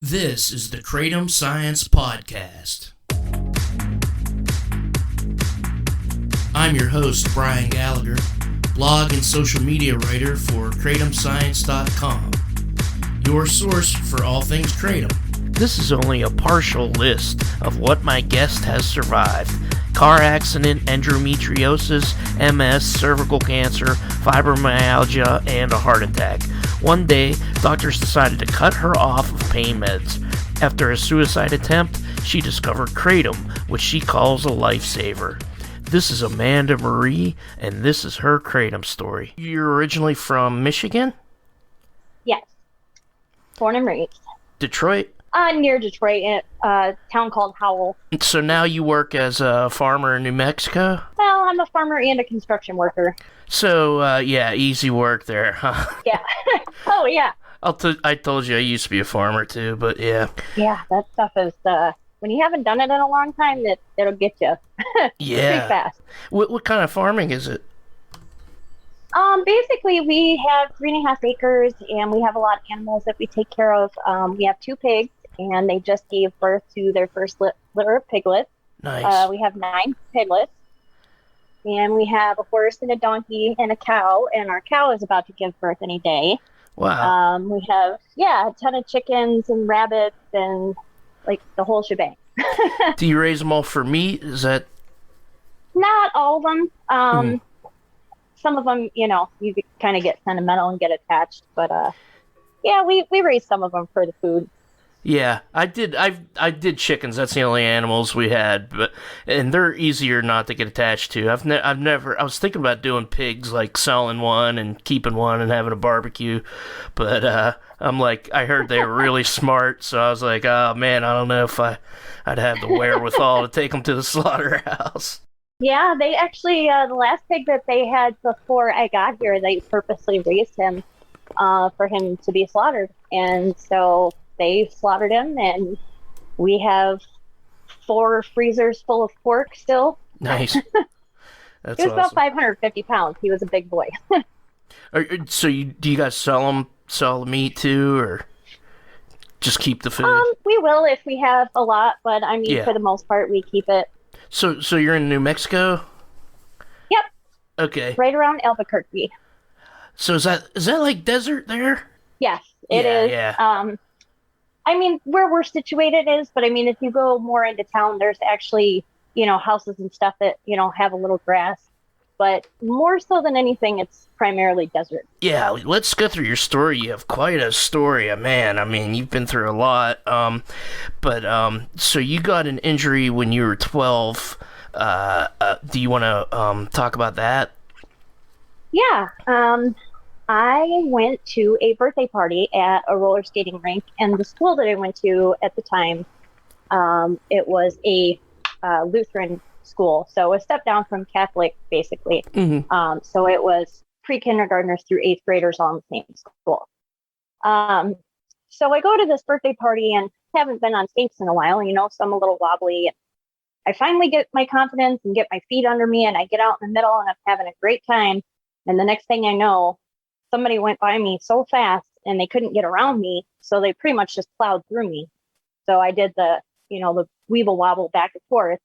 This is the Kratom Science Podcast. I'm your host, Brian Gallagher, blog and social media writer for KratomScience.com, your source for all things Kratom. This is only a partial list of what my guest has survived. Car accident, endometriosis, MS, cervical cancer, fibromyalgia, and a heart attack. One day, doctors decided to cut her off of pain meds. After a suicide attempt, she discovered Kratom, which she calls a lifesaver. This is Amanda Marie, and this is her Kratom story. You're originally from Michigan? Yes. Born and raised. Detroit? Near Detroit, in a town called Howell. So now you work as a farmer in New Mexico? Well, I'm a farmer and a construction worker. So, easy work there, huh? Yeah. Oh, yeah. I told you I used to be a farmer, too, but yeah. Yeah, that stuff is, when you haven't done it in a long time, it'll get you. Yeah. Pretty fast. What kind of farming is it? Basically, we have 3.5 acres, and we have a lot of animals that we take care of. We have 2 pigs, and they just gave birth to their first litter of piglets. Nice. We have 9 piglets, and we have a horse and a donkey and a cow, and our cow is about to give birth any day. Wow. We have, a ton of chickens and rabbits and, like, the whole shebang. Do you raise them all for meat? Is that... Not all of them. Some of them, you kind of get sentimental and get attached, but, we raise some of them for the food. Yeah, I did chickens. That's the only animals we had, and they're easier not to get attached to. I've never. I was thinking about doing pigs, like selling one and keeping one and having a barbecue, but I'm like, I heard they were really smart, so I was like, oh man, I don't know if I'd have the wherewithal to take them to the slaughterhouse. Yeah, they actually the last pig that they had before I got here, they purposely raised him for him to be slaughtered, and so they slaughtered him, and we have 4 freezers full of pork still. Nice. That's he was awesome. about 550 pounds. He was a big boy. So do you guys sell the meat too, or just keep the food? We will if we have a lot, but I mean, for the most part, we keep it. So you're in New Mexico? Yep. Okay. Right around Albuquerque. So is that like desert there? Yes, it is. Yeah. I mean, where we're situated is, but I mean, if you go more into town, there's actually, houses and stuff that, have a little grass. But more so than anything, it's primarily desert. Yeah, let's go through your story. You have quite a story, man. I mean, you've been through a lot. So you got an injury when you were 12. Do you want to talk about that? Yeah. I went to a birthday party at a roller skating rink, and the school that I went to at the time, it was a Lutheran school, so a step down from Catholic, basically. Mm-hmm. So it was pre-kindergartners through 8th graders all in the same school. So I go to this birthday party and haven't been on skates in a while, so I'm a little wobbly. And I finally get my confidence and get my feet under me, and I get out in the middle, and I'm having a great time. And the next thing I know, somebody went by me so fast and they couldn't get around me. So they pretty much just plowed through me. So I did the weeble wobble back and forth,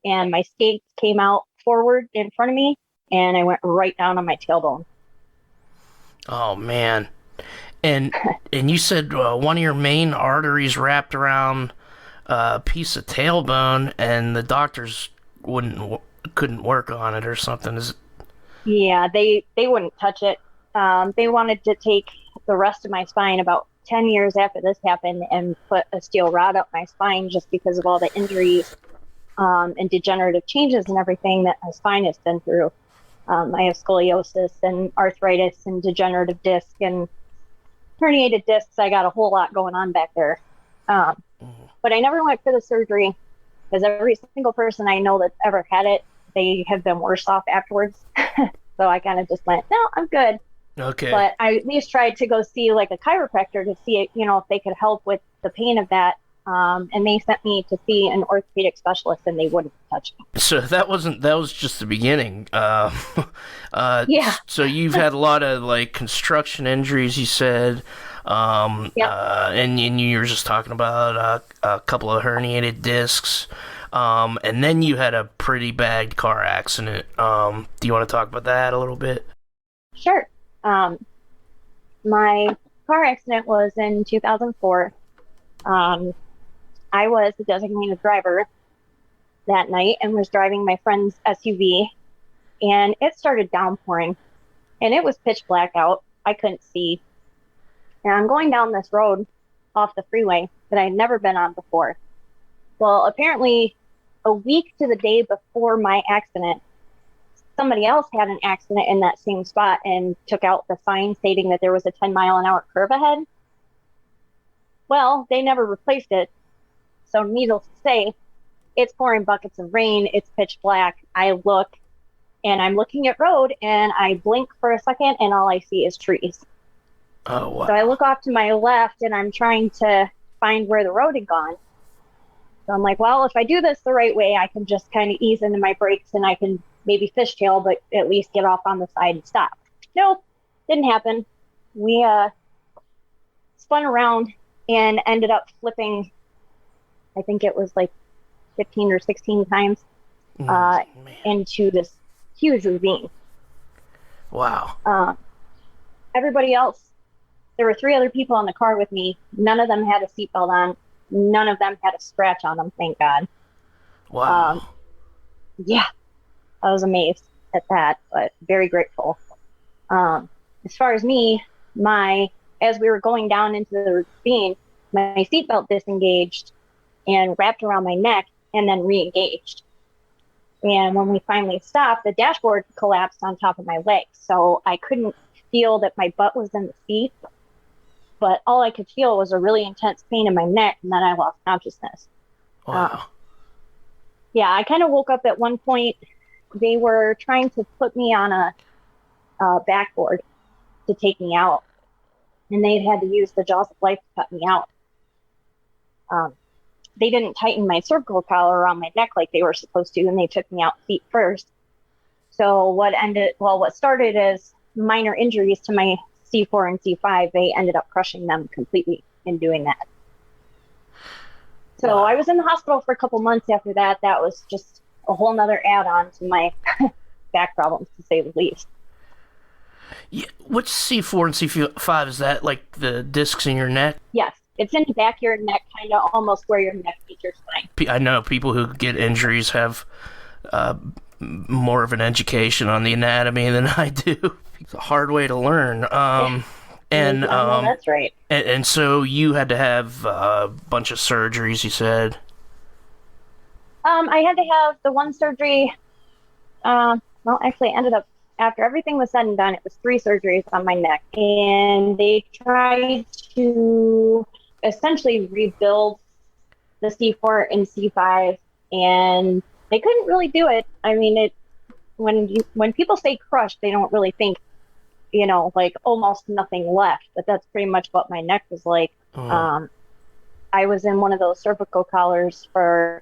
and my skates came out forward in front of me, and I went right down on my tailbone. Oh man. And you said one of your main arteries wrapped around a piece of tailbone, and the doctors couldn't work on it or something. Yeah, they wouldn't touch it. They wanted to take the rest of my spine about 10 years after this happened and put a steel rod up my spine just because of all the injuries and degenerative changes and everything that my spine has been through. I have scoliosis and arthritis and degenerative disc and herniated discs. I got a whole lot going on back there. But I never went for the surgery because every single person I know that's ever had it, they have been worse off afterwards. So I kind of just went, no, I'm good. Okay. But I at least tried to go see like a chiropractor to see, if they could help with the pain of that. And they sent me to see an orthopedic specialist, and they wouldn't touch me. So that was just the beginning. Yeah. So you've had a lot of like construction injuries, you said. Yep. And you were just talking about a couple of herniated discs. And then you had a pretty bad car accident. Do you want to talk about that a little bit? Sure. My car accident was in 2004. I was the designated driver that night and was driving my friend's SUV, and it started downpouring, and it was pitch black out. I couldn't see. And I'm going down this road off the freeway that I'd never been on before. Well, apparently, a week to the day before my accident, somebody else had an accident in that same spot and took out the sign stating that there was a 10-mile-an-hour curve ahead. Well, they never replaced it. So needless to say, it's pouring buckets of rain. It's pitch black. I look, and I'm looking at road, and I blink for a second, and all I see is trees. Oh, wow. So I look off to my left, and I'm trying to find where the road had gone. So I'm like, well, if I do this the right way, I can just kind of ease into my brakes, and I can maybe fishtail, but at least get off on the side and stop. Nope, didn't happen. We spun around and ended up flipping, I think it was like 15 or 16 times into this huge ravine. Wow. Everybody else, there were 3 other people in the car with me. None of them had a seatbelt on. None of them had a scratch on them, thank God. Wow. Yeah, I was amazed at that, but very grateful. As far as me, as we were going down into the ravine, my seatbelt disengaged and wrapped around my neck and then re-engaged. And when we finally stopped, the dashboard collapsed on top of my legs. So I couldn't feel that my butt was in the seat, but all I could feel was a really intense pain in my neck, and then I lost consciousness. Wow. Yeah, I kind of woke up at one point. They were trying to put me on a backboard to take me out, and they had to use the jaws of life to cut me out. They didn't tighten my cervical collar around my neck like they were supposed to, and they took me out feet first. So what started as minor injuries to my C4 and C5, they ended up crushing them completely in doing that. So Wow. I was in the hospital for a couple months after that. That was just a whole nother add-on to my back problems, to say the least. Yeah, which C4 and C5 is that? Like the discs in your neck? Yes, it's in the back of your neck, kind of almost where your neck meets your spine. I know people who get injuries have more of an education on the anatomy than I do. It's a hard way to learn. That's right. And so you had to have a bunch of surgeries, you said? I had to have the one surgery. Actually, ended up, after everything was said and done, it was 3 surgeries on my neck. And they tried to essentially rebuild the C4 and C5, and they couldn't really do it. I mean, when people say crushed, they don't really think, like almost nothing left, but that's pretty much what my neck was like. I was in one of those cervical collars for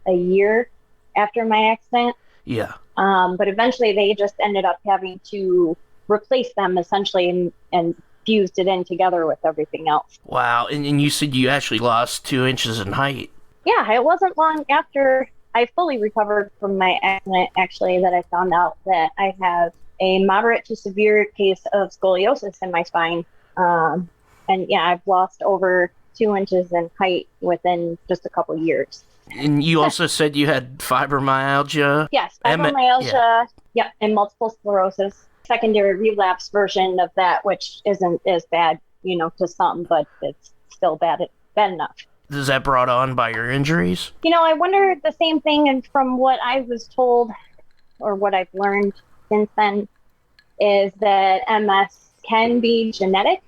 a year after my accident. Yeah. But eventually they just ended up having to replace them essentially and fused it in together with everything else. Wow. And you said you actually lost 2 inches in height. Yeah, it wasn't long after I fully recovered from my accident, actually, that I found out that I have a moderate to severe case of scoliosis in my spine. And yeah, I've lost over 2 inches in height within just a couple years. And you also said you had fibromyalgia? Yes, fibromyalgia, and multiple sclerosis. Secondary relapse version of that, which isn't as bad, to some, but it's still bad enough. Is that brought on by your injuries? I wonder the same thing, and from what I was told, or what I've learned since then, is that MS can be genetic.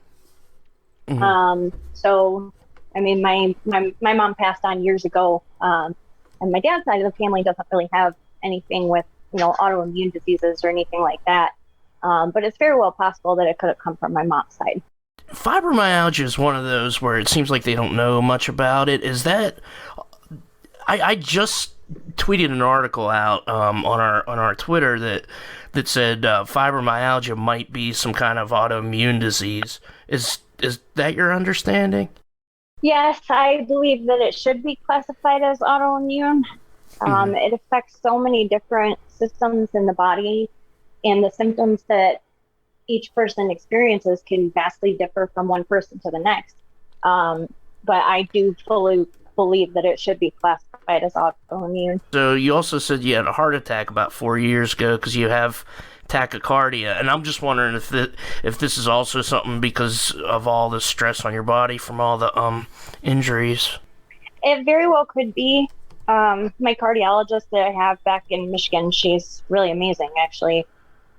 Mm-hmm. So, I mean, my mom passed on years ago, and my dad's side of the family doesn't really have anything with, autoimmune diseases or anything like that. But it's very well possible that it could have come from my mom's side. Fibromyalgia is one of those where it seems like they don't know much about it. Is that... I just tweeted an article out on our Twitter that said fibromyalgia might be some kind of autoimmune disease. Is Is that your understanding? Yes, I believe that it should be classified as autoimmune. It affects so many different systems in the body, and the symptoms that each person experiences can vastly differ from one person to the next. But I do fully believe that it should be classified as autoimmune. So you also said you had a heart attack about 4 years ago because you have tachycardia, and I'm just wondering if this is also something because of all the stress on your body from all the injuries. It very well could be. My cardiologist that I have back in Michigan, she's really amazing, actually.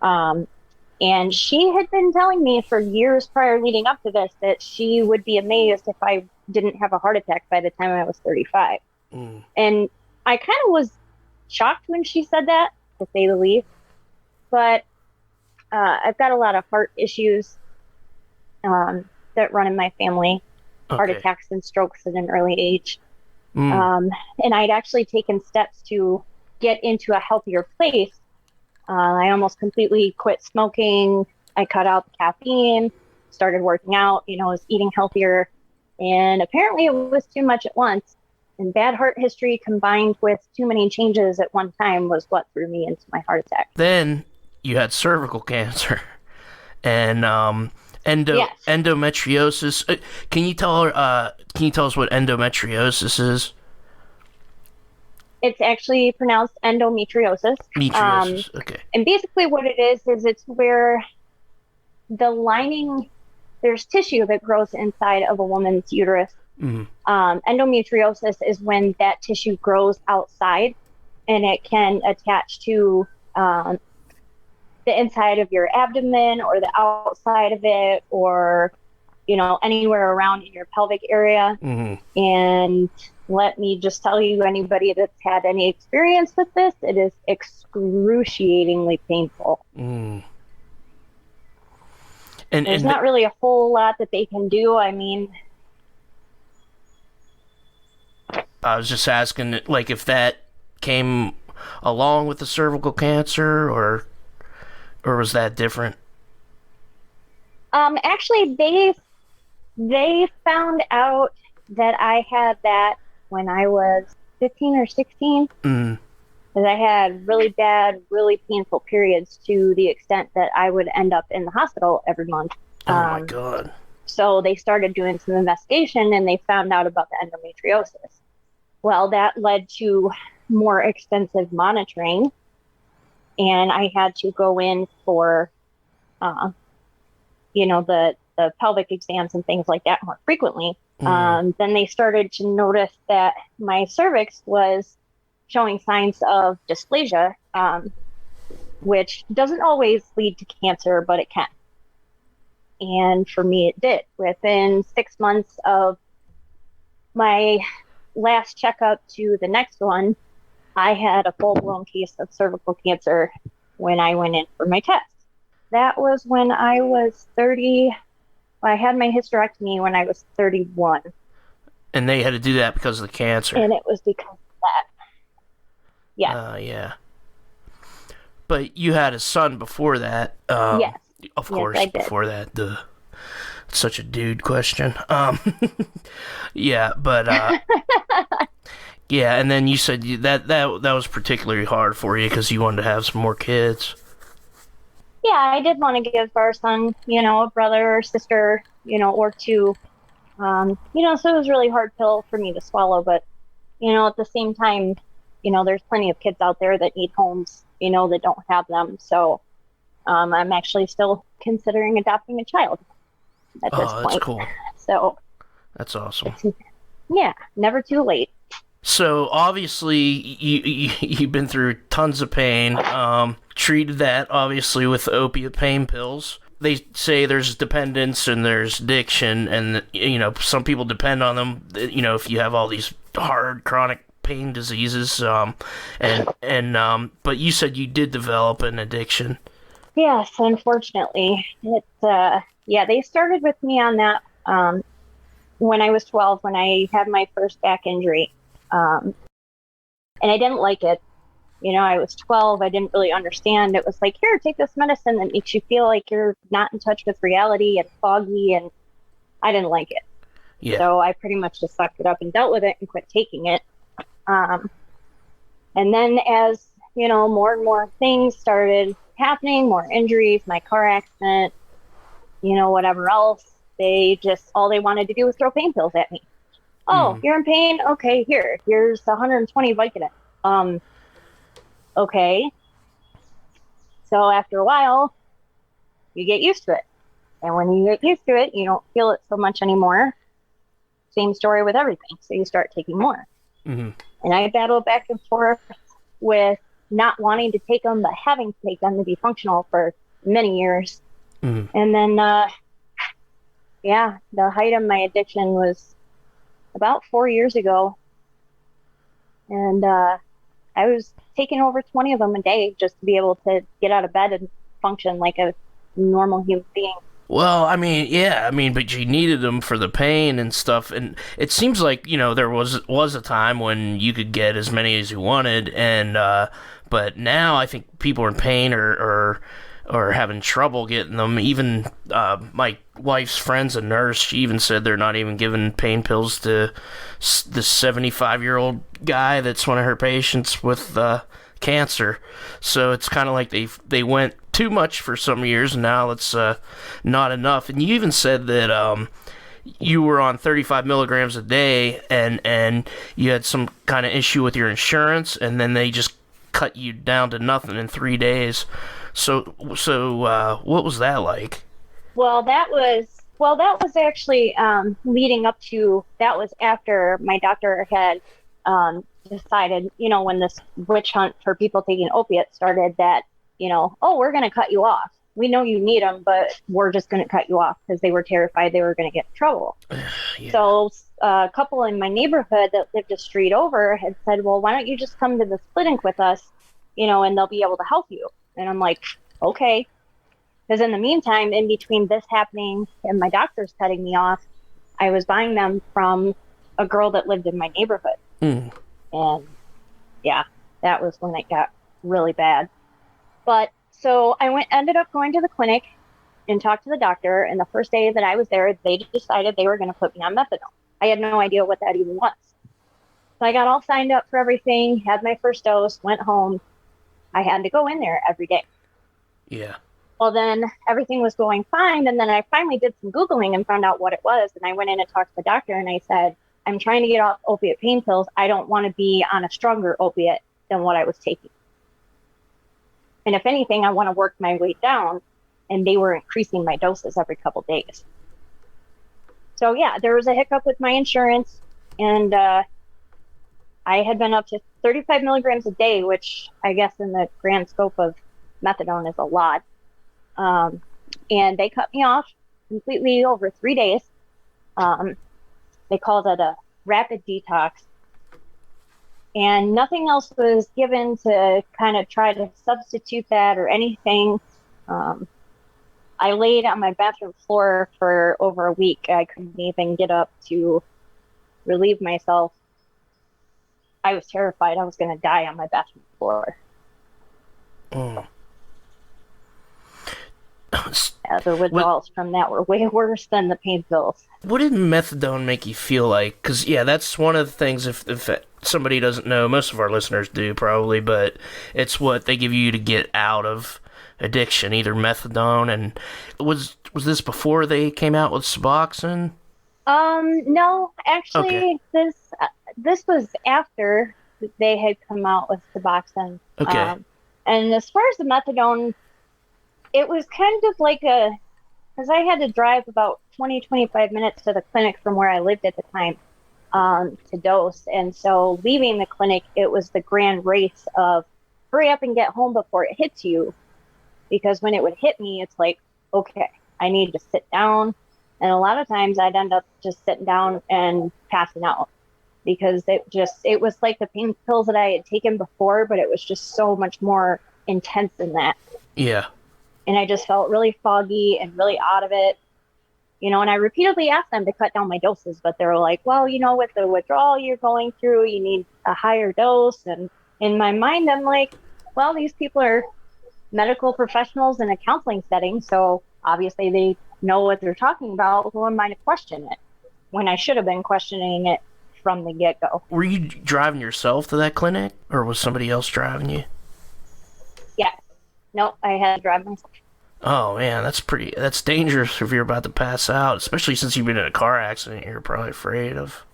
And she had been telling me for years prior leading up to this that she would be amazed if I didn't have a heart attack by the time I was 35. And I kind of was shocked when she said that, to say the least. But I've got a lot of heart issues that run in my family, heart attacks and strokes at an early age. And I'd actually taken steps to get into a healthier place. I almost completely quit smoking. I cut out the caffeine, started working out, was eating healthier. And apparently it was too much at once. And bad heart history combined with too many changes at one time was what threw me into my heart attack. Then you had cervical cancer and endometriosis. Can you tell us what endometriosis is? It's actually pronounced endometriosis. Okay. And basically what it is it's where the lining, there's tissue that grows inside of a woman's uterus. Endometriosis is when that tissue grows outside, and it can attach to the inside of your abdomen or the outside of it, or anywhere around in your pelvic area. And let me just tell you, anybody that's had any experience with this, it is excruciatingly painful. And there's not really a whole lot that they can do. I mean, I was just asking, like, if that came along with the cervical cancer, or was that different? Actually, they found out that I had that when I was 15 or 16. Because I had really bad, really painful periods to the extent that I would end up in the hospital every month. Oh my God. So they started doing some investigation, and they found out about the endometriosis. Well, that led to more extensive monitoring, and I had to go in for, the pelvic exams and things like that more frequently. Then they started to notice that my cervix was showing signs of dysplasia, which doesn't always lead to cancer, but it can. And for me, it did. Within 6 months of my last checkup to the next one, I had a full-blown case of cervical cancer when I went in for my test. That was when I was 30. I had my hysterectomy when I was 31. And they had to do that because of the cancer. And it was because of that. Yeah. Yeah. But you had a son before that. Yes. Of course, yes, I did. Before that. It's such a dude question. Yeah, but yeah, and then you said that was particularly hard for you because you wanted to have some more kids. Yeah, I did want to give our son, a brother or sister, or two. So it was a really hard pill for me to swallow. But, at the same time, there's plenty of kids out there that need homes, that don't have them. So I'm actually still considering adopting a child at this point. That's cool. So that's awesome. Yeah, never too late. So obviously you've been through tons of pain, treated that obviously with opiate pain pills. They say there's dependence and there's addiction, and some people depend on them, if you have all these hard chronic pain diseases, but you said you did develop an addiction. Yes, unfortunately. They started with me on that when I was 12, when I had my first back injury. And I didn't like it. I was 12. I didn't really understand. It was like, here, take this medicine that makes you feel like you're not in touch with reality and foggy. And I didn't like it. Yeah. So I pretty much just sucked it up and dealt with it and quit taking it. And then as, more and more things started happening, more injuries, my car accident, whatever else, all they wanted to do was throw pain pills at me. Oh, you're in pain? Okay, here's 120 Vicodin. Okay. So after a while, you get used to it. And when you get used to it, you don't feel it so much anymore. Same story with everything. So you start taking more. Mm-hmm. And I battled back and forth with not wanting to take them, but having to take them to be functional for many years. Mm-hmm. And then, the height of my addiction was about 4 years ago. And I was taking over 20 of them a day just to be able to get out of bed and function like a normal human being. Well, but you needed them for the pain and stuff, and it seems like, there was a time when you could get as many as you wanted, and but now I think people are in pain or having trouble getting them. Even my wife's friend's a nurse. She even said they're not even giving pain pills to the 75-year-old guy that's one of her patients with cancer. So it's kind of like they went too much for some years, and now it's not enough. And you even said that you were on 35 milligrams a day, and you had some kind of issue with your insurance, and then they just cut you down to nothing in 3 days. So what was that like? Well, that was actually leading up to, that was after my doctor had decided, when this witch hunt for people taking opiates started, that, we're going to cut you off. We know you need them, but we're just going to cut you off, because they were terrified they were going to get in trouble. Yeah. So a couple in my neighborhood that lived a street over had said, well, why don't you just come to this clinic with us, and they'll be able to help you. And I'm like, okay. Because in the meantime, in between this happening and my doctor's cutting me off, I was buying them from a girl that lived in my neighborhood. Mm. And that was when it got really bad. But so I ended up going to the clinic and talked to the doctor. And the first day that I was there, they decided they were going to put me on methadone. I had no idea what that even was. So I got all signed up for everything, had my first dose, went home. I had to go in there every day. Yeah. Well, then everything was going fine. And then I finally did some Googling and found out what it was. And I went in and talked to the doctor, and I said, I'm trying to get off opiate pain pills. I don't want to be on a stronger opiate than what I was taking. And if anything, I want to work my way down. And they were increasing my doses every couple days. So there was a hiccup with my insurance. And I had been up to 35 milligrams a day, which I guess in the grand scope of methadone is a lot. And they cut me off completely over 3 days. They called it a rapid detox. And nothing else was given to kind of try to substitute that or anything. I laid on my bathroom floor for over a week. I couldn't even get up to relieve myself. I was terrified I was going to die on my bathroom floor. Oh. The withdrawals from that were way worse than the pain pills. What did methadone make you feel like? Because, that's one of the things, if somebody doesn't know, most of our listeners do probably, but it's what they give you to get out of addiction, either methadone. And was this before they came out with Suboxone? No, actually, okay. This was after they had come out with Suboxone. Okay. And as far as the methadone, it was kind of like because I had to drive about 20-25 minutes to the clinic from where I lived at the time to dose. And so leaving the clinic, it was the grand race of hurry up and get home before it hits you. Because when it would hit me, it's like, okay, I need to sit down. And a lot of times I'd end up just sitting down and passing out. Because it was like the pain pills that I had taken before, but it was just so much more intense than that. Yeah. And I just felt really foggy and really out of it, and I repeatedly asked them to cut down my doses, but they were like, well, with the withdrawal you're going through, you need a higher dose. And in my mind, I'm like, well, these people are medical professionals in a counseling setting. So obviously they know what they're talking about, who am I to question it when I should have been questioning it from the get-go? Were you driving yourself to that clinic, or was somebody else driving you? Yeah. No, I had to drive myself. Oh man, that's dangerous if you're about to pass out, especially since you've been in a car accident. You're probably afraid of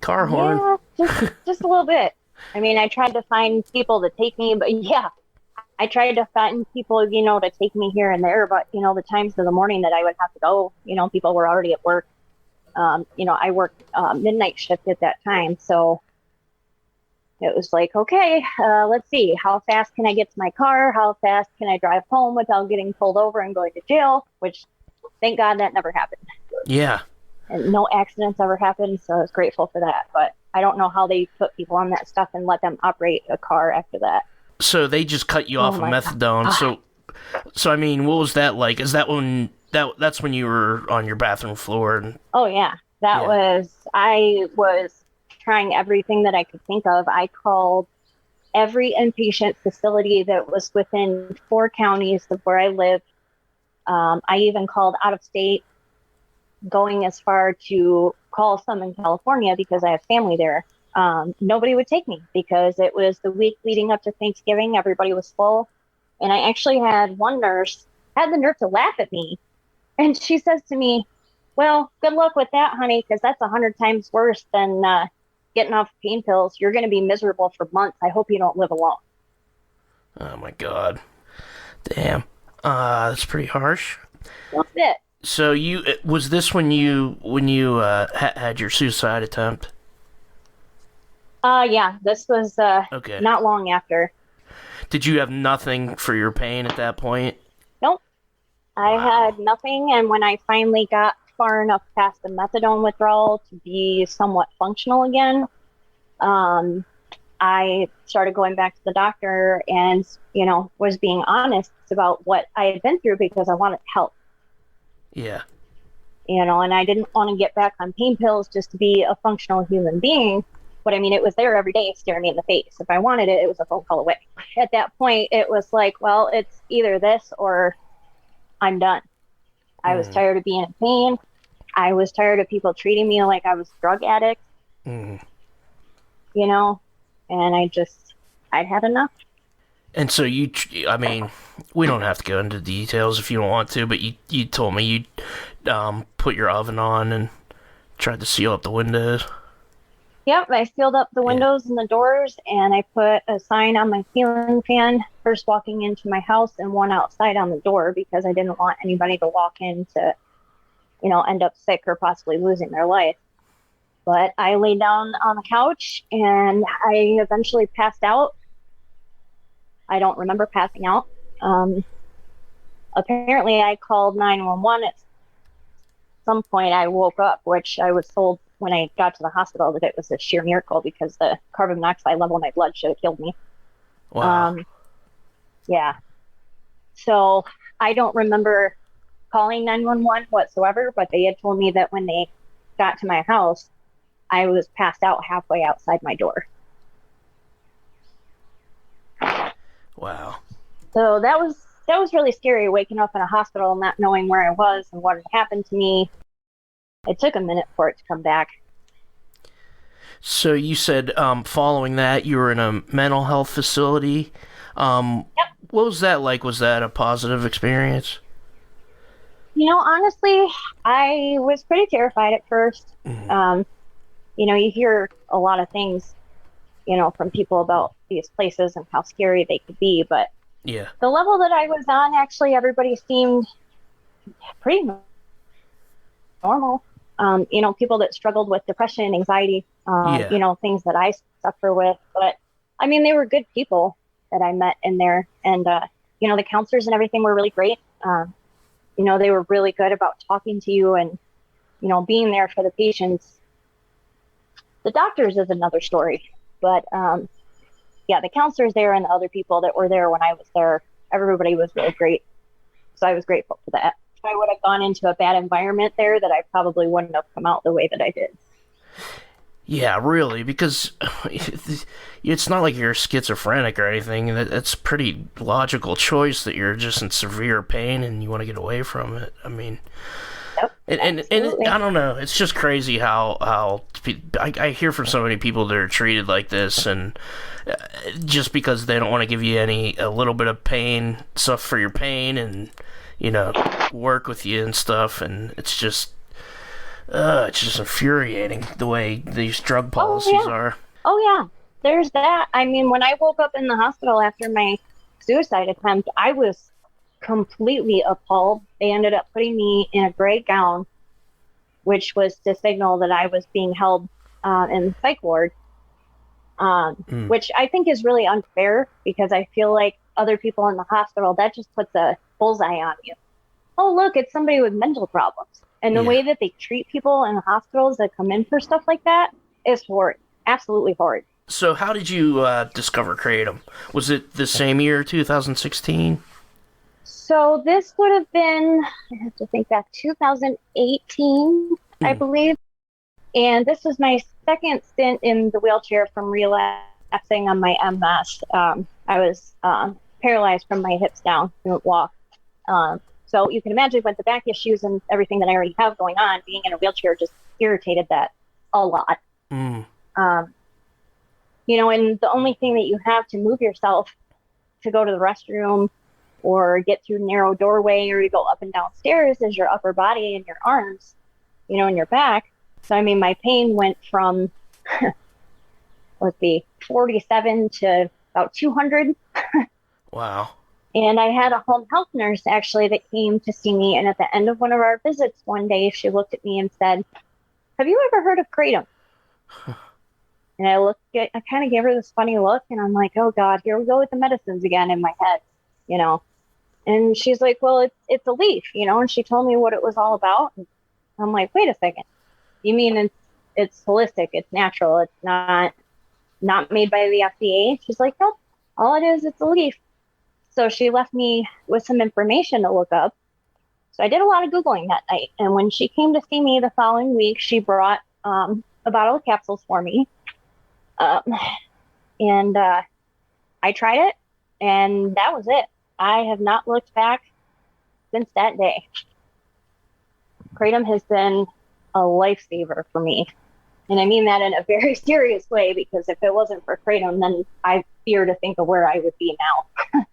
car horn. Yeah, just a little bit. I mean, I tried to find people to take me, but yeah, I tried to find people, to take me here and there, but, the times of the morning that I would have to go, people were already at work. I worked midnight shift at that time, so it was like, okay, let's see, how fast can I get to my car? How fast can I drive home without getting pulled over and going to jail? Which, thank God, that never happened. Yeah. And no accidents ever happened, so I was grateful for that. But I don't know how they put people on that stuff and let them operate a car after that. So they just cut you off of methadone. God. So I mean, what was that like? Is that when that's when you were on your bathroom floor? And oh yeah, I was trying everything that I could think of. I called every inpatient facility that was within 4 counties of where I lived. I even called out of state, going as far to call some in California because I have family there. Nobody would take me because it was the week leading up to Thanksgiving. Everybody was full. And I actually had one nurse had the nerve to laugh at me. And she says to me, well, good luck with that, honey, because that's 100 times worse than getting off pain pills. You're going to be miserable for months. I hope you don't live alone. Oh, my God. Damn. That's pretty harsh. That's it. So was this when you had your suicide attempt? Yeah, this was okay. Not long after. Did you have nothing for your pain at that point? Nope. I had nothing, and when I finally got far enough past the methadone withdrawal to be somewhat functional again, I started going back to the doctor and, was being honest about what I had been through because I wanted help. Yeah. And I didn't want to get back on pain pills just to be a functional human being. But I mean, it was there every day staring me in the face. If I wanted it, it was a phone call away. At that point, it was like, well, it's either this or I'm done. I was tired of being in pain. I was tired of people treating me like I was a drug addict. And I'd had enough. And so I mean, we don't have to go into details if you don't want to, but you told me you put your oven on and tried to seal up the windows. Yep, I sealed up the windows and the doors, and I put a sign on my ceiling fan, first walking into my house and one outside on the door because I didn't want anybody to walk in to, end up sick or possibly losing their life. But I lay down on the couch and I eventually passed out. I don't remember passing out. Apparently I called 911 at some point. I woke up, which I was told when I got to the hospital that it was a sheer miracle because the carbon monoxide level in my blood should have killed me. Wow. Yeah. So I don't remember calling 911 whatsoever, but they had told me that when they got to my house, I was passed out halfway outside my door. Wow. So that was really scary, waking up in a hospital and not knowing where I was and what had happened to me. It took a minute for it to come back. So you said following that, you were in a mental health facility. Yep. What was that like? Was that a positive experience? Honestly, I was pretty terrified at first. Mm-hmm. You hear a lot of things, from people about these places and how scary they could be. But yeah, the level that I was on, actually, everybody seemed pretty normal. People that struggled with depression and anxiety, things that I suffer with. But I mean, they were good people that I met in there. And, the counselors and everything were really great. They were really good about talking to you and, being there for the patients. The doctors is another story. But, the counselors there and the other people that were there when I was there, everybody was really great. So I was grateful for that. If I would have gone into a bad environment there, that I probably wouldn't have come out the way that I did. Yeah, really, because it's not like you're schizophrenic or anything. That's a pretty logical choice that you're just in severe pain and you want to get away from it. I mean, Yep, I don't know. It's just crazy how I hear from so many people that are treated like this, and just because they don't want to give you a little bit of pain stuff for your pain, and work with you and stuff, and it's just infuriating the way these drug policies are. Oh yeah, there's that. I mean, when I woke up in the hospital after my suicide attempt, I was completely appalled. They ended up putting me in a gray gown, which was to signal that I was being held in the psych ward, which I think is really unfair, because I feel like other people in the hospital, that just puts a bullseye on you. Oh, look, it's somebody with mental problems. And the way that they treat people in hospitals that come in for stuff like that is horrid. Absolutely horrid. So how did you discover Kratom? Was it the same year, 2016? So this would have been, I have to think back, 2018, I believe. And this was my second stint in the wheelchair from relapsing on my MS. I was paralyzed from my hips down, couldn't walk. So you can imagine with the back issues and everything that I already have going on, being in a wheelchair just irritated that a lot. And the only thing that you have to move yourself to go to the restroom or get through a narrow doorway or you go up and down stairs is your upper body and your arms, and your back. So, I mean, my pain went from, 47 to about 200. Wow. And I had a home health nurse actually that came to see me. And at the end of one of our visits one day, she looked at me and said, "Have you ever heard of Kratom?" And I kind of gave her this funny look, and I'm like, oh God, here we go with the medicines again in my head, And she's like, well, it's a leaf, and she told me what it was all about. And I'm like, wait a second. You mean it's holistic, it's natural, it's not made by the FDA? She's like, nope, all it is, it's a leaf. So she left me with some information to look up. So I did a lot of Googling that night. And when she came to see me the following week, she brought a bottle of capsules for me. And I tried it, and that was it. I have not looked back since that day. Kratom has been a lifesaver for me. And I mean that in a very serious way, because if it wasn't for Kratom, then I fear to think of where I would be now.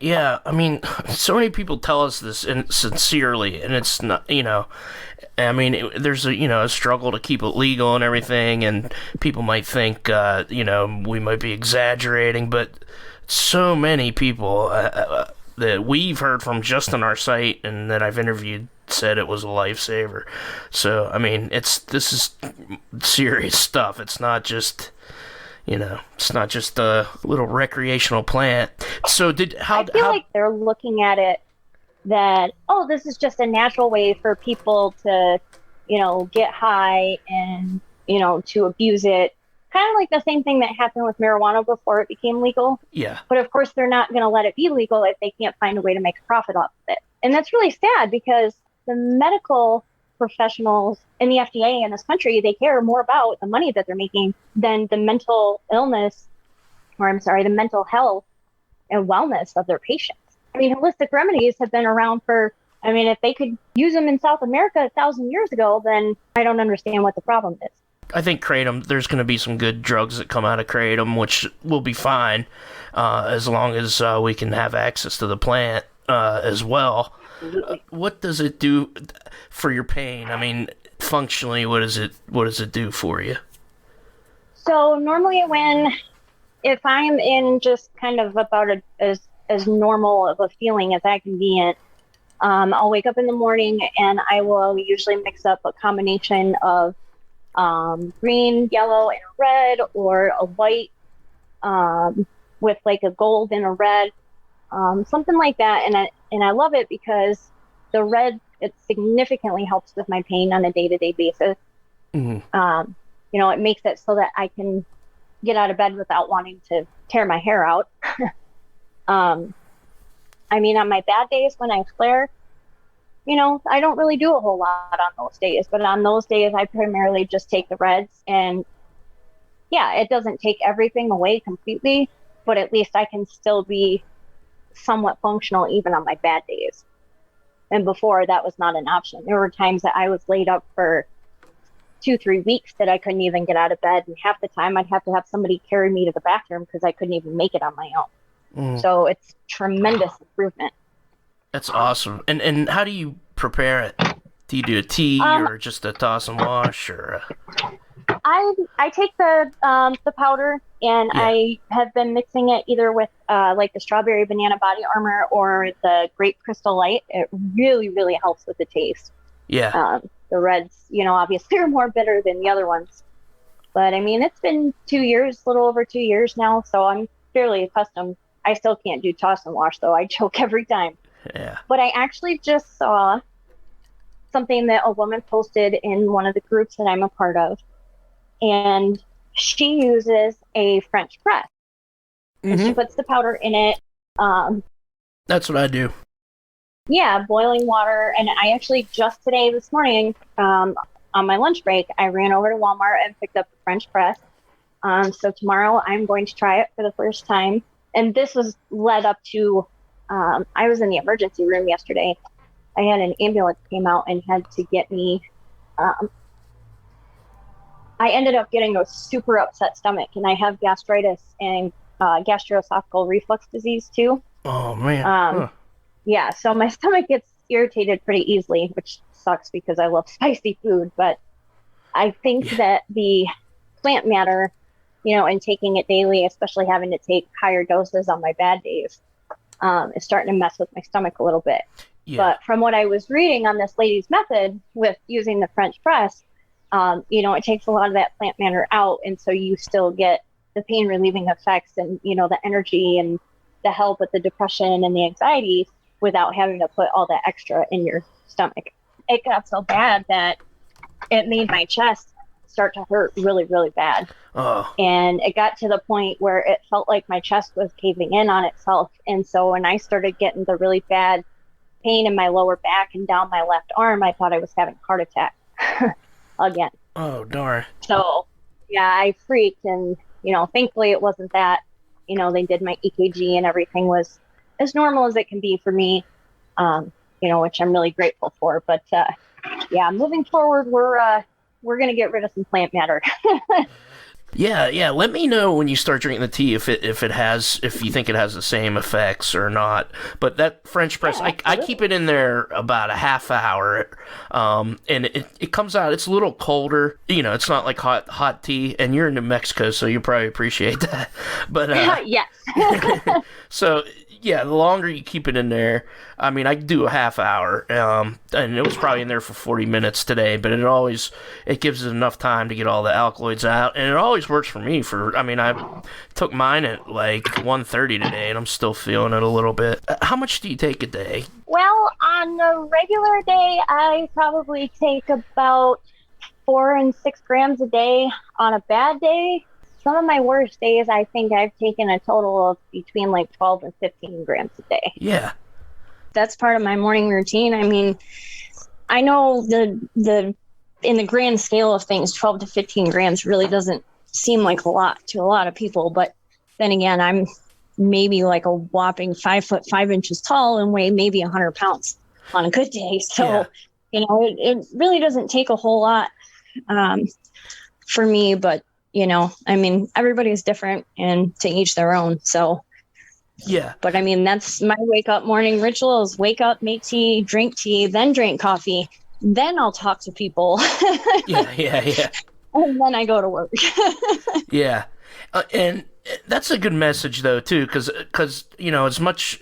Yeah. I mean, so many people tell us this sincerely, and it's not, I mean, there's a struggle to keep it legal and everything, and people might think, we might be exaggerating, but so many people that we've heard from just on our site and that I've interviewed said it was a lifesaver. So, I mean, this is serious stuff. It's not just... it's not just a little recreational plant. So I feel like they're looking at it that, oh, this is just a natural way for people to, get high and, to abuse it. Kind of like the same thing that happened with marijuana before it became legal. Yeah. But of course, they're not going to let it be legal if they can't find a way to make a profit off of it. And that's really sad, because the medical professionals in the FDA in this country, they care more about the money that they're making than the mental illness, the mental health and wellness of their patients. I mean, holistic remedies have been around if they could use them in South America 1,000 years ago, then I don't understand what the problem is. I think Kratom, there's going to be some good drugs that come out of Kratom, which will be fine, as long as we can have access to the plant as well. What does it do for your pain? I mean, functionally, what does it do for you? So normally if I'm in just kind of about as normal of a feeling as I can be in, I'll wake up in the morning and I will usually mix up a combination of green, yellow, and red, or a white with like a gold and a red, something like that. And I love it because the red, it significantly helps with my pain on a day-to-day basis. Mm-hmm. It makes it so that I can get out of bed without wanting to tear my hair out. I mean, on my bad days when I flare, I don't really do a whole lot on those days, but on those days I primarily just take the reds, and yeah, it doesn't take everything away completely, but at least I can still be somewhat functional even on my bad days. And before, that was not an option. There were times that I was laid up for 2-3 weeks that I couldn't even get out of bed, and half the time I'd have to have somebody carry me to the bathroom because I couldn't even make it on my own. So it's tremendous improvement. That's awesome. And how do you prepare it? Do you do a tea or just a toss and wash, or? I take the powder, and I have been mixing it either with like the strawberry banana body armor or the grape crystal light. It really, really helps with the taste. Yeah. The reds, obviously are more bitter than the other ones. But I mean, it's been 2 years, a little over 2 years now, so I'm fairly accustomed. I still can't do toss and wash, though. I choke every time. Yeah. But I actually just saw something that a woman posted in one of the groups that I'm a part of. And she uses a French press. And she puts the powder in it. That's what I do. Yeah, boiling water. And I actually just today, this morning, on my lunch break, I ran over to Walmart and picked up the French press. So tomorrow I'm going to try it for the first time. And this was led up to, I was in the emergency room yesterday. I had an ambulance came out and had to get me, I ended up getting a super upset stomach, and I have gastritis and gastroesophageal reflux disease too. Oh, man. Yeah, so my stomach gets irritated pretty easily, which sucks because I love spicy food. But I think that the plant matter, and taking it daily, especially having to take higher doses on my bad days, is starting to mess with my stomach a little bit. Yeah. But from what I was reading on this lady's method with using the French press, it takes a lot of that plant matter out. And so you still get the pain relieving effects and, the energy and the help with the depression and the anxiety without having to put all that extra in your stomach. It got so bad that it made my chest start to hurt really, really bad. Oh. And it got to the point where it felt like my chest was caving in on itself. And so when I started getting the really bad pain in my lower back and down my left arm, I thought I was having a heart attack again. Oh, darn. So, yeah, I freaked, and, thankfully it wasn't that. They did my EKG and everything was as normal as it can be for me, which I'm really grateful for. But, yeah, moving forward, we're going to get rid of some plant matter. Yeah. Let me know when you start drinking the tea if you think it has the same effects or not. But that French press, I keep it in there about a half hour, and it comes out. It's a little colder. It's not like hot tea. And you're in New Mexico, so you probably appreciate that. But yes. So. Yeah, the longer you keep it in there, I mean, I do a half hour, and it was probably in there for 40 minutes today, but it gives it enough time to get all the alkaloids out, and it always works for me. I took mine at like 1:30 today, and I'm still feeling it a little bit. How much do you take a day? Well, on a regular day, I probably take about 4 and 6 grams a day. On a bad day, some of my worst days, I think I've taken a total of between like 12 and 15 grams a day. Yeah. That's part of my morning routine. I mean, I know the in the grand scale of things, 12 to 15 grams really doesn't seem like a lot to a lot of people. But then again, I'm maybe like a whopping 5'5" tall and weigh maybe 100 pounds on a good day. So, it really doesn't take a whole lot for me, but I mean, everybody's different and to each their own. So, yeah. But I mean, that's my wake up morning rituals. Wake up, make tea, then drink coffee. Then I'll talk to people. Yeah. And then I go to work. Yeah. And that's a good message though, too, because as much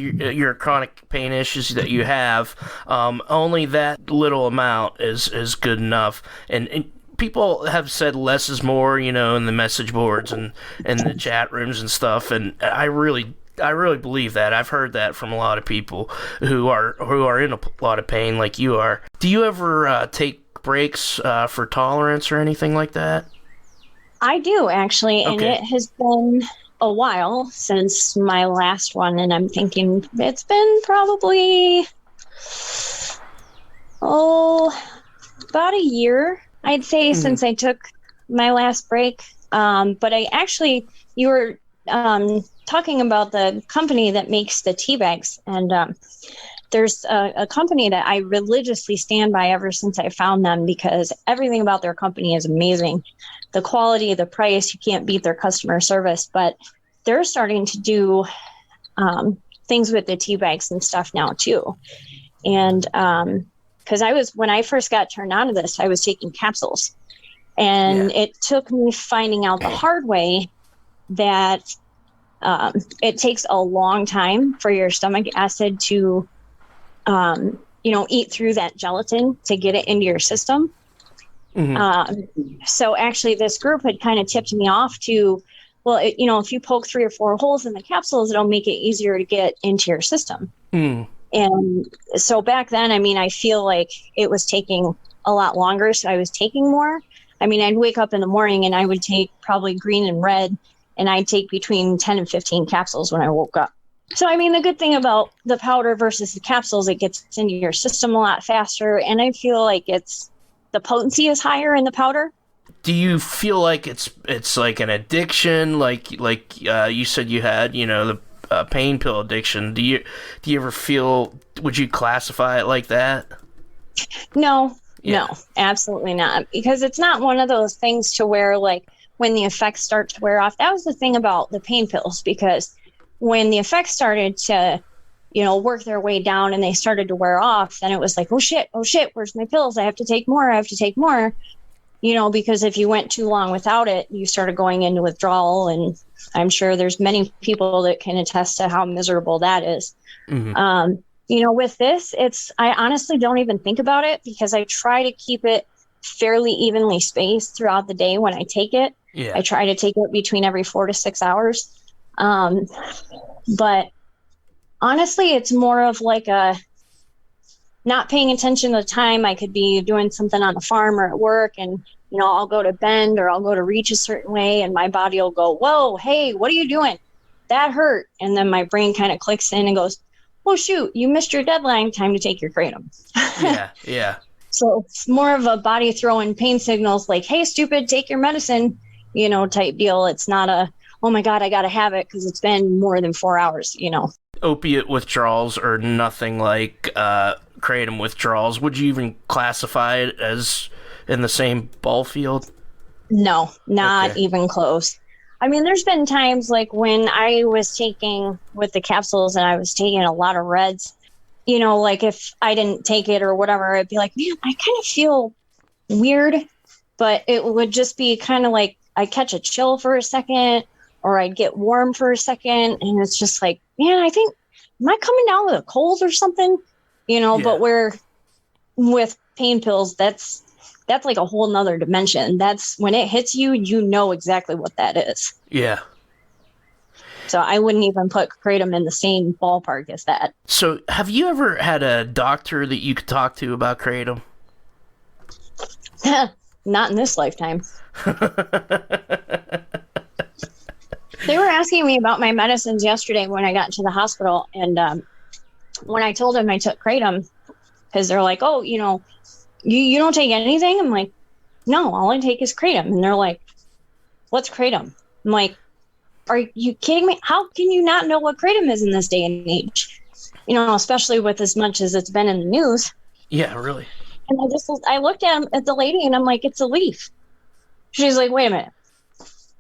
your chronic pain issues that you have, only that little amount is good enough. And people have said less is more, in the message boards and the chat rooms and stuff, and I really believe that. I've heard that from a lot of people who are in a lot of pain like you are. Do you ever take breaks for tolerance or anything like that? I do, actually, and Okay. It has been a while since my last one, and I'm thinking it's been probably Oh, about a year, I'd say, since I took my last break. But you were talking about the company that makes the tea bags. And there's a company that I religiously stand by ever since I found them, because everything about their company is amazing. The quality, the price, you can't beat their customer service. But they're starting to do things with the tea bags and stuff now, too. And because when I first got turned on to this, I was taking capsules. And it took me finding out the hard way that it takes a long time for your stomach acid to, eat through that gelatin to get it into your system. So actually this group had kind of tipped me off to, well, if you poke 3 or 4 holes in the capsules, it'll make it easier to get into your system. And so back then, I feel like it was taking a lot longer. So I was taking more. I'd wake up in the morning and I would take probably green and red, and I'd take between 10 and 15 capsules when I woke up. So, the good thing about the powder versus the capsules, it gets into your system a lot faster. And I feel like the potency is higher in the powder. Do you feel like it's like an addiction? Like you said you had, the pain pill addiction. Do you ever feel, would you classify it like that? No, absolutely not. Because it's not one of those things to where, like, when the effects start to wear off. That was the thing about the pain pills, because when the effects started to, work their way down and they started to wear off, then it was like, oh shit, where's my pills? I have to take more. Because if you went too long without it, you started going into withdrawal. And I'm sure there's many people that can attest to how miserable that is. With this, I honestly don't even think about it, because I try to keep it fairly evenly spaced throughout the day when I take it. I try to take it between every 4 to 6 hours. But honestly, it's more of like a not paying attention to the time. I could be doing something on the farm or at work, and I'll go to bend or I'll go to reach a certain way, and my body will go, whoa, hey, what are you doing? That hurt. And then my brain kind of clicks in and goes, oh shoot, you missed your deadline, time to take your Kratom. Yeah. So it's more of a body throwing pain signals like, hey, stupid, take your medicine, type deal. It's not a, oh my God, I got to have it because it's been more than 4 hours, Opiate withdrawals are nothing like Kratom withdrawals. Would you even classify it as in the same ball field? No, not even close. There's been times like when I was taking with the capsules and I was taking a lot of reds, like if I didn't take it or whatever, I'd be like, man, I kind of feel weird, but it would just be kind of like I catch a chill for a second, or I'd get warm for a second. And it's just like, man, I think, am I coming down with a cold or something? But with pain pills, that's like a whole nother dimension. That's when it hits you, exactly what that is. Yeah. So I wouldn't even put Kratom in the same ballpark as that. So have you ever had a doctor that you could talk to about Kratom? Not in this lifetime. They were asking me about my medicines yesterday when I got to the hospital. And when I told them I took Kratom, because they're like, oh, you don't take anything? I'm like, no, all I take is Kratom. And they're like, what's Kratom? I'm like, are you kidding me? How can you not know what Kratom is in this day and age? Especially with as much as it's been in the news. Yeah, really. And I looked at the lady and I'm like, it's a leaf. She's like, wait a minute.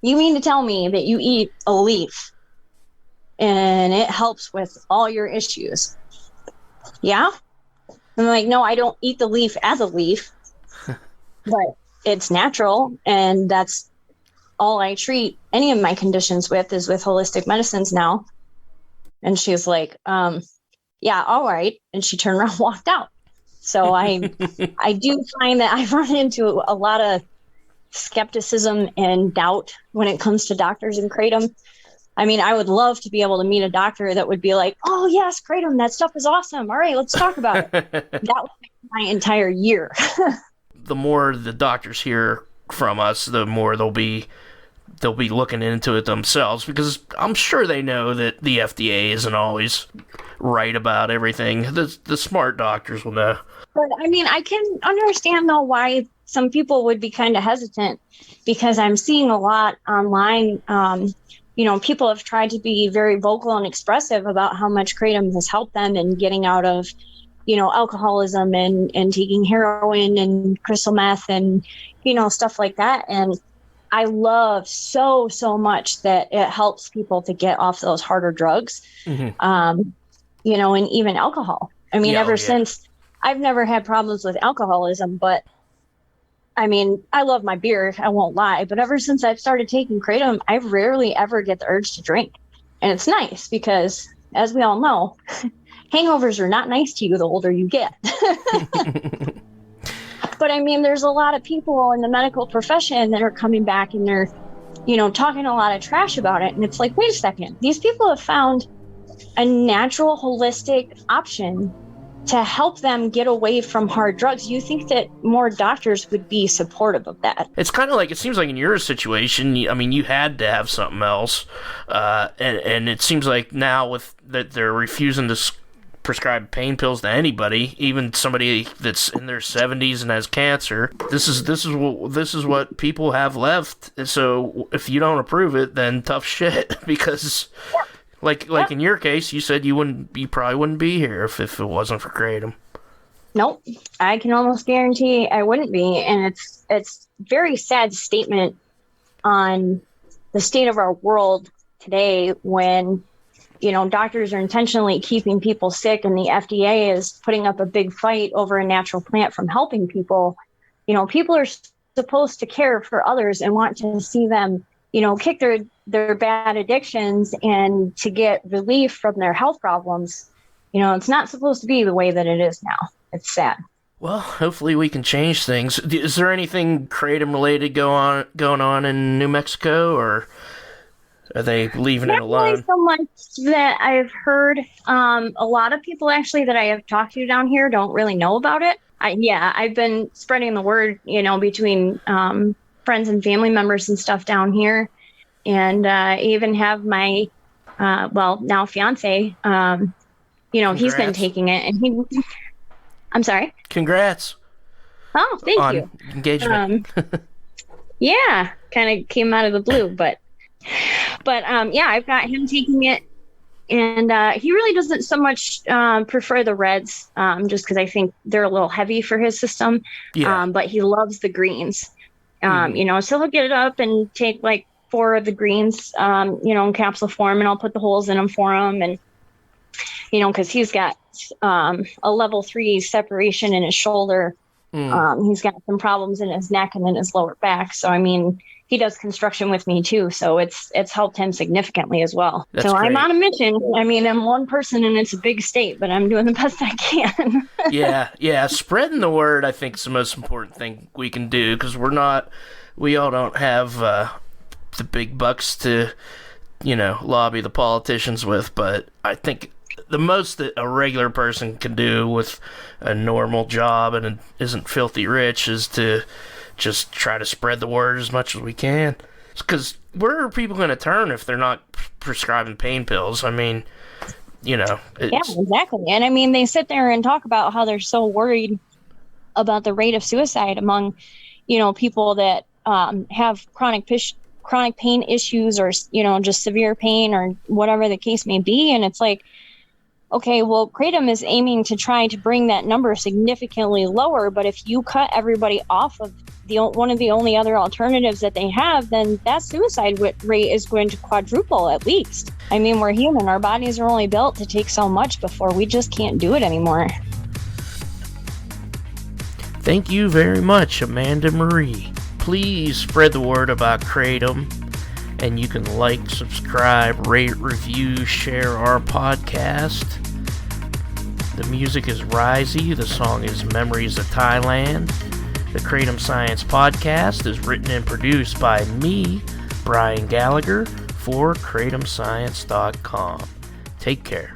You mean to tell me that you eat a leaf and it helps with all your issues? Yeah. I'm like, no, I don't eat the leaf as a leaf, but it's natural. And that's all I treat any of my conditions with is with holistic medicines now. And she's like, yeah, all right. And she turned around and walked out. So I do find that I run into a lot of skepticism and doubt when it comes to doctors and Kratom. I would love to be able to meet a doctor that would be like, oh yes, Kratom, that stuff is awesome. All right, let's talk about it. That would make my entire year. The more the doctors hear from us, the more they'll be they'll be looking into it themselves, because I'm sure they know that the FDA isn't always right about everything. The smart doctors will know. But I mean, I can understand though why some people would be kind of hesitant, because I'm seeing a lot online. People have tried to be very vocal and expressive about how much Kratom has helped them in getting out of, alcoholism and taking heroin and crystal meth and, stuff like that. And I love so much that it helps people to get off those harder drugs, and even alcohol. I mean, since I've never had problems with alcoholism, but I mean, I love my beer, I won't lie, but ever since I've started taking Kratom, I rarely ever get the urge to drink. And it's nice because, as we all know, hangovers are not nice to you the older you get. But I mean, there's a lot of people in the medical profession that are coming back and they're, talking a lot of trash about it. And it's like, wait a second, these people have found a natural, holistic option to help them get away from hard drugs. You think that more doctors would be supportive of that? It's kind of like, it seems like in your situation, I mean, you had to have something else. And it seems like now with that they're refusing to prescribe pain pills to anybody, even somebody that's in their 70s and has cancer. This is what people have left. So if you don't approve it, then tough shit. Because like in your case, you said you probably wouldn't be here if it wasn't for Kratom. Nope, I can almost guarantee I wouldn't be. And it's very sad statement on the state of our world today when doctors are intentionally keeping people sick and the FDA is putting up a big fight over a natural plant from helping people. People are supposed to care for others and want to see them, kick their bad addictions and to get relief from their health problems. It's not supposed to be the way that it is now. It's sad. Well, hopefully we can change things. Is there anything Kratom related going on in New Mexico, or are they leaving it alone? Not so much that I've heard. A lot of people actually that I have talked to down here don't really know about it. I've been spreading the word, between friends and family members and stuff down here. And I even have my, now fiance, he's been taking it. And I'm sorry? Congrats. Oh, thank you. Engagement. Yeah, kind of came out of the blue, but I've got him taking it, and he really doesn't so much prefer the reds, just because I think they're a little heavy for his system. Yeah. But he loves the greens. So he'll get it up and take like 4 of the greens, in capsule form, and I'll put the holes in them for him, and because he's got a level 3 separation in his shoulder. He's got some problems in his neck and in his lower back. So I mean, he does construction with me too, so it's helped him significantly as well. That's so great. I'm on a mission. I mean, I'm one person and it's a big state, but I'm doing the best I can. Yeah. Spreading the word, I think, is the most important thing we can do, because we all don't have the big bucks to, lobby the politicians with. But I think the most that a regular person can do with a normal job and isn't filthy rich is to just try to spread the word as much as we can. Because where are people going to turn if they're not prescribing pain pills? I mean, yeah, exactly. And I mean, they sit there and talk about how they're so worried about the rate of suicide among, people that have chronic pain issues, or, just severe pain, or whatever the case may be. And it's like, okay, well, Kratom is aiming to try to bring that number significantly lower. But if you cut everybody off of one of the only other alternatives that they have, then that suicide rate is going to quadruple at least. I mean, we're human. Our bodies are only built to take so much before we just can't do it anymore. Thank you very much, Amanda Marie. Please spread the word about Kratom. And you can like, subscribe, rate, review, share our podcast. The music is Risey. The song is Memories of Thailand. The Kratom Science Podcast is written and produced by me, Brian Gallagher, for KratomScience.com. Take care.